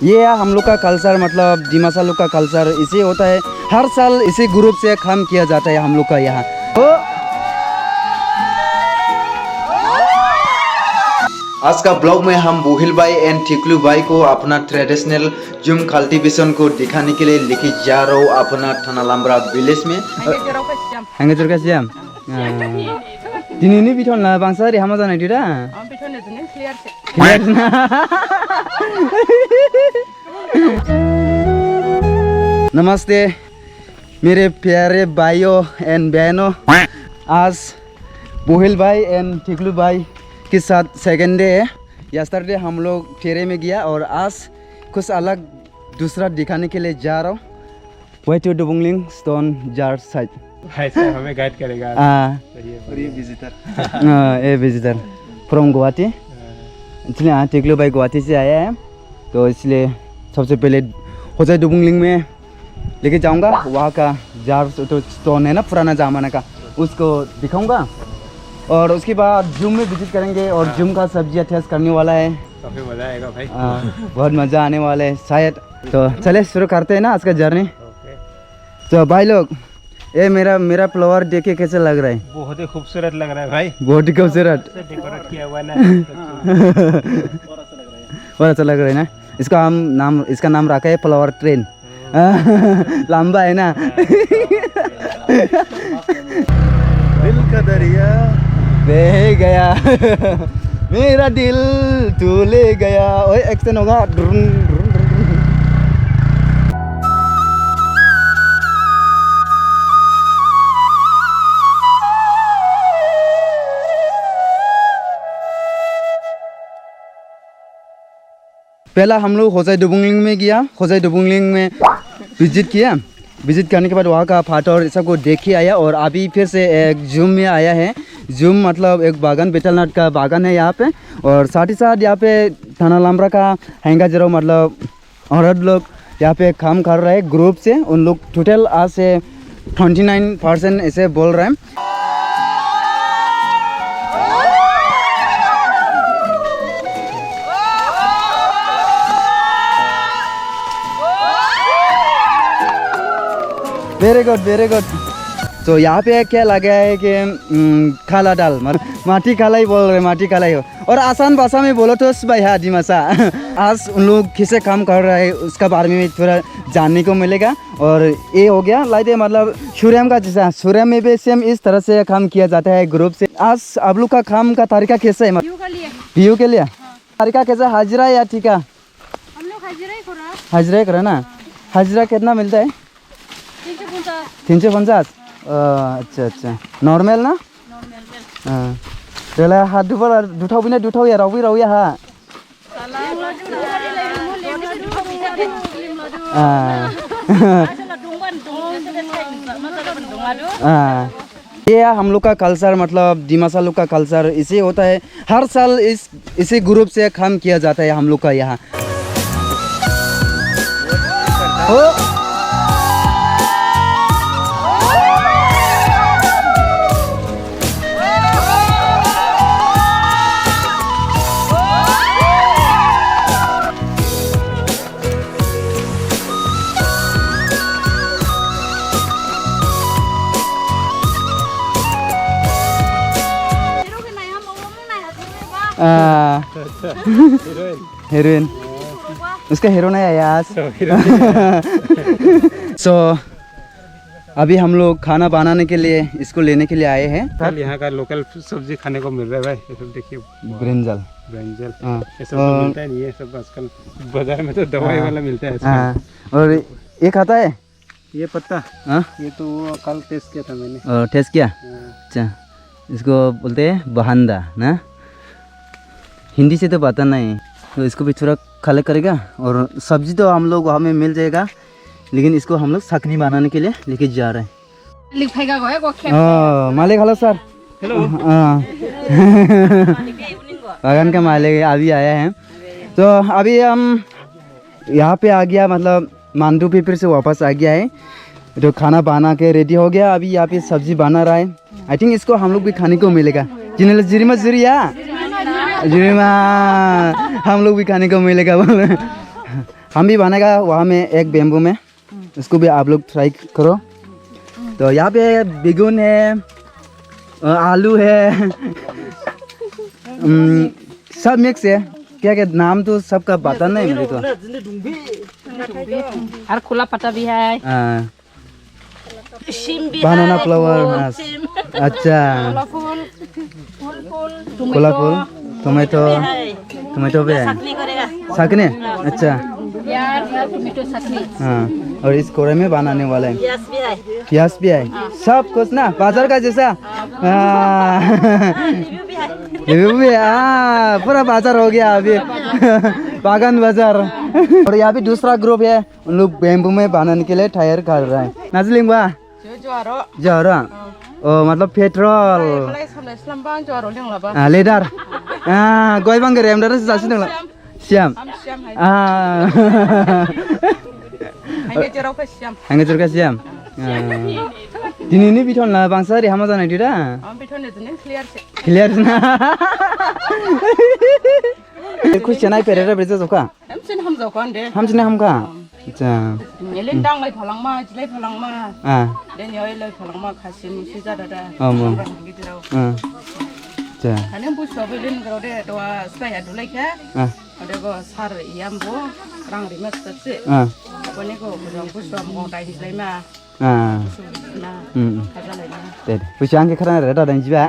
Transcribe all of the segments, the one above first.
ये है हम लोग का कल्चर, मतलब डिमासा लोग का कल्चर इसे होता है। हर साल इसी ग्रुप से काम किया जाता है हम लोग का यहाँ। तो आज का ब्लॉग में हम बोहिल भाई एंड टिकलू भाई को अपना ट्रेडिशनल जूम कल्टीवेशन को दिखाने के लिए लेके जा रहा हूँ अपना थानालाम्ब्रा विलेज में। हैंगे चुरका सियाम दिनैनि बिथन बांसा रे हामा जानाय दिरा नमस्ते मेरे प्यारे भाइयों एंड बहनों, आज बोहिल भाई एंड टिकलू भाई के साथ सेकेंड डे है। यस्टरडे हम लोग ठेरे में गया और आज कुछ अलग दूसरा दिखाने के लिए जा रहा हूँ। वे टू डुबुंगलिंग स्टोन जार साइड हमें गाइड करेगा। और ये विजिटर फ्रॉम गुवाहाटी। इसलिए हाँ, टिकलू भाई गुवाहाटी से आया है, तो इसलिए सबसे पहले होजाई डुबुंगलिंग में लेके जाऊंगा। वहाँ का जार तो स्टोन है ना पुराना ज़माना का, उसको दिखाऊंगा। और उसके बाद जूम में विजिट करेंगे और जूम का सब्जियाँ टेस्ट करने वाला है। काफी मजा आएगा भाई। बहुत मज़ा आने वाला है शायद। तो चले शुरू करते हैं ना आज का जर्नी। तो भाई लोग, ये मेरा फ्लावर देख के कैसे लग रहा है? बहुत ही खूबसूरत लग रहा है भाई। बहुत ही खूबसूरत डेकोरेट किया हुआ है ना। बहुत अच्छा लग रहा है ना। इसका नाम रखा है फ्लावर ट्रेन। लंबा है ना। दिल का दरिया बह गया मेरा दिल तू ले गया। ओए एक्शन होगा। पहला हम लोग होजाई डुबुंगलिंग में गया। होजाई डुबुंगलिंग में विजिट किया। विजिट करने के बाद वहाँ का फाटोर सबको देख के आया। और अभी फिर से एक जूम में आया है। जूम मतलब एक बागान, बेटलनट का बागान है यहाँ पे। और साथ ही साथ यहाँ पे थानालाम्ब्रा का हैंगा जरो मतलब औरत लोग यहाँ पे काम कर रहे हैं ग्रुप से। उन लोग टोटल आज से 29% ऐसे बोल रहे हैं। Very good very good. तो यहाँ पे क्या लगा है कि खाला डाल माटी खाला ही बोल रहे, माटी खाला ही हो। और आसान भाषा में बोलो तो भाई दिमासा। आज उन लोग किसे काम कर रहा है उसका बारे में थोड़ा जानने को मिलेगा। और ये हो गया लाइट मतलब सूर्यम का, जैसा सूर्यम में भी सेम इस तरह से काम किया जाता है ग्रुप से। आज आप लोग का काम का तरीका कैसा है? व्यू के लिए तरीका कैसा? हाजिरा या ठीका? हम लोग हाजिरा ही करा ना। हाजिरा कितना मिलता है? 350। अच्छा अच्छा, नॉर्मल ना? हाँ, पहले हाथ दुठाओ भी ना दुठाओ या राव या हाँ। ये है हम लोग का कल्चर, मतलब डिमासा लोग का कल्चर इसे होता है। हर साल इसी ग्रुप से काम किया जाता है हम लोग का यहाँ। हीरोइन उसका हीरो नहीं आया आज। सो अभी हम लोग खाना बनाने के लिए इसको लेने के लिए आए हैं। कल यहाँ का लोकल सब्जी खाने को मिल रहा है भाई। ये सब देखिए, ब्रिंजल ये सब मिलता है नहीं, ये सब आजकल बाजार में तो दवाई वाला मिलता है। और ये खाता है ये पत्ता। ये तो कल टेस्ट किया था मैंने। टेस्ट किया? अच्छा, इसको बोलते हैं बहांदा ना, हिंदी से तो पता नहीं। तो इसको भी थोड़ा खाले करेगा। और सब्जी तो हम लोग हमें मिल जाएगा, लेकिन इसको हम लोग सखनी बनाने के लिए लेके जा रहे हैं। मालिक हेलो सर। हेलो। बागान का मालिक अभी आया है। तो अभी हम यहाँ पे आ गया, मतलब मांडू पे फिर से वापस आ गया है। तो खाना बना के रेडी हो गया। अभी यहाँ पे सब्जी बना रहा है। आई थिंक इसको हम लोग भी खाने को मिलेगा। जिन्हें जिरिमा जिरिया जिरिमा हम लोग भी खाने को मिलेगा बोल। हम भी बनाएगा वहाँ में एक बेम्बू में, उसको भी आप लोग ट्राई करो। तो यहाँ पे बेगुन है, आलू है, सब मिक्स है। क्या क्या नाम तो सबका पता नहीं मेरे को। और खुला पत्ता भी है, बनाना फ्लावर, अच्छा, खुला फूल, टोमेटो, टोमेटो भी है, सकने, अच्छा, टोमेटो चटनी, हाँ। और इस कोरे में बनाने वाला है, प्याज भी है, सब कुछ ना बाजार का जैसा। रिव्यू भी है, पूरा बाजार हो गया अभी। बागान बाजार। और यहाँ भी दूसरा ग्रुप है, उन लोग बेम्बू में बनाने के लिए टायर कर रहा है। नाजलिंग बा जोरो, ओ मतलब पेट्रोल, लेदर, गय बांग रेम दार जासी दंला सियाम, हांगे जरका सियाम। दिनैनि बिथन ला बांसा रे हामा जानाय दिरा क्लियर ना कुछ नाय पेरेरा ब्रिज जका हमसिन हमका अच्छा नेले दांलाय फलांमा जिलाय फलांमा देनियाय लाय फलांमा खासि मुसि जादादा गिदिराव अच्छा खाने बुसुआ बेलेन गराव दे दवा स्पाया दुलायखा अदेगो सार यामबो रां रि माससे बनेको बुसुआ मग दाय दिलायमा दे फैसा आंखे खरा रे दादाय जिबा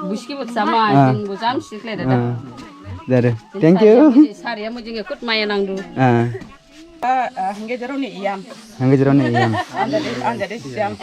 बुसकी बक्सामा जिं बुजाम सिखले दादा दे थैंक यू सारिया मुजिंगे कुट माया नांदु hangge jero ni iyam anda de siam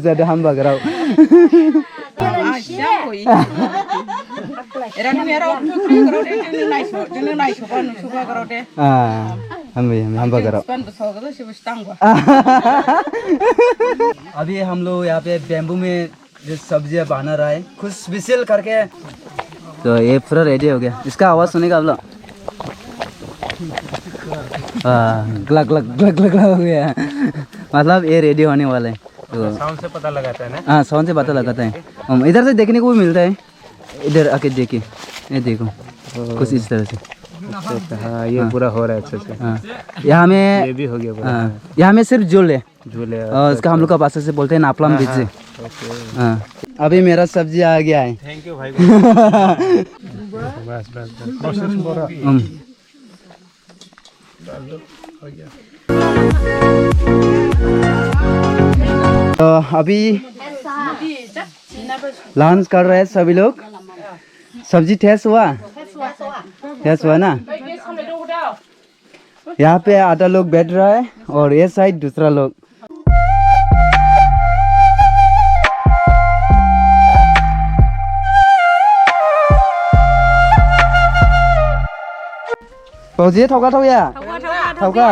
jadu hamba garau siam koi era ni mero garau de jeng nai so ban suba garau de hamba garau ban so garau se bustang ba अभी हम लोग यहाँ पे bamboo में जो सब्जियाँ बना रहा है कुछ स्पेशल करके। तो ये पूरा रेडी हो गया, इसका आवाज़ सुनेगा आप लोग। ग्लग ग्लग ग्लग ग्लग हो गया, मतलब ये रेडी होने वाला है। तो साउंड से पता लगाता है ना? हाँ साउंड से पता लगाता है। इधर से देखने को भी मिलता है, इधर आके देखिए, ये देखो कुछ इस तरह से। हाँ ये पूरा हो रहा है अच्छे से। हाँ यहाँ में ये भी हो गया। यहाँ में सिर्फ झोल है, झूले और इसका हम लोग का भाषा से बोलते हैं नापलाम बीज से। हाँ अभी मेरा सब्जी आ गया है। थैंक यू भाई। बस प्रोसेस पूरा तो अभी लंच कर रहे हैं सभी लोग। सब्जी ठेस हुआ ना। यहाँ पे आधा लोग बैठ रहा है और ये साइड दूसरा लोग। Bauji thau ka ya? Thau ka.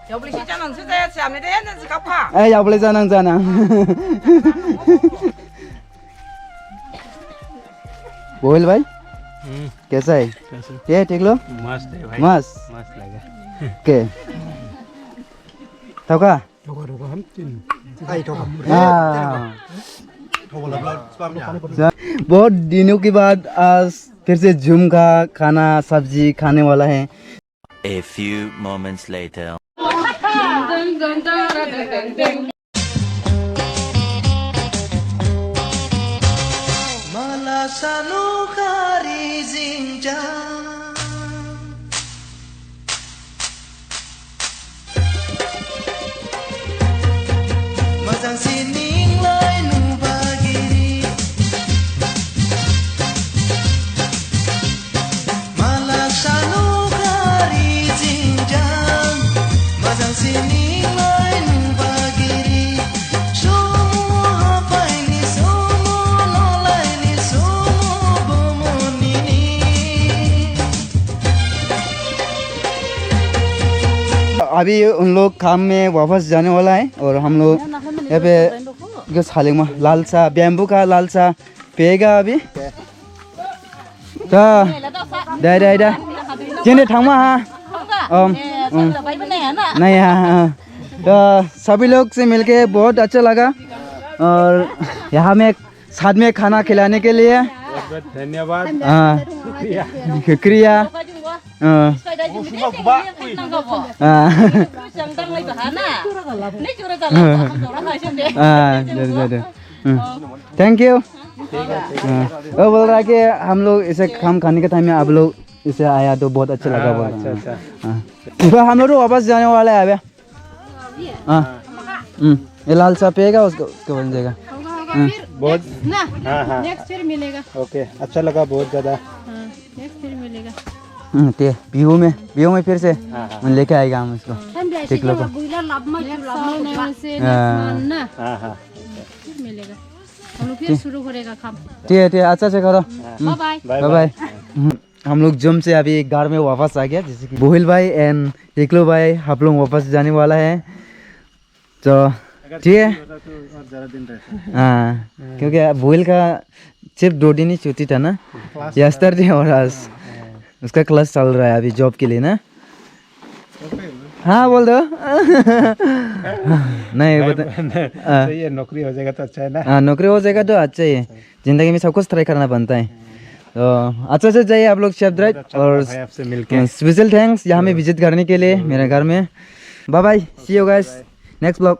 Yau beli si janang si saya siam ni deh nanti kapa. Yau boleh janang. बोल भाई कैसा है? ये ठीक लो? मस्त है भाई। मस्त लगा। के थौ का? हम तीन। बहुत दिनों के बाद आज फिर से झुमका खाना सब्जी खाने वाला है। A few moments later. अभी उन लोग काम में वापस जाने वाला है और हम लोग यहाँ पे साले में लाल सा बेम्बू का लाल सा पेगा अभी। तो दे जेने थांमा हाँ नहीं हाँ। तो सभी लोग से मिलके बहुत अच्छा लगा और यहाँ में साथ में खाना खिलाने के लिए बहुत बहुत धन्यवाद। हाँ शुक्रिया। हाँ थैंक यू। वो बोल रहा है कि हम लोग इसे खाम खाने के टाइम में आप लोग इसे आया तो बहुत अच्छा लगा बोल रहा है। अच्छा। तो हम लोग तो वापस जाने वाले हैं अभी। हाँ ये लाल सा पिएगा उसको बन जाएगा। बहुत हाँ नेक्स्ट फिर मिलेगा। ओके अच्छा लगा बहुत ज़्यादा। नेक्स्ट फिर मिलेगा। ते बिहू में फिर से लेके आएगा हम इसको ठीक लोग। हाँ फिर मिलेगा हम लोग फिर शुरू करेगा काम। ठीक है अच्छा से करो। Bye bye bye. हम लोग जम से अभी घर में वापस आ गया जैसे कि बोहिल भाई एंड टिकलू भाई आप लोग वापस जाने वाला है तो ठीक है। हाँ क्योंकि बोहिल का सिर्फ 2 दिन ही छुट्टी था ना यस्टरडे और आज उसका क्लास चल रहा है अभी जॉब के लिए ना। हाँ बोल दो। नहीं बता ये नौकरी हो जाएगा तो अच्छा है ना। हाँ नौकरी हो जाएगा तो अच्छा ही है। जिंदगी में सब कुछ ट्राई करना बनता है तो अच्छा से जाइए आप लोग शेफ ड्राइव। और आपसे मिलके स्पेशल थैंक्स यहाँ में विजिट करने के लिए मेरे घर में। Bye bye see you guys next blog.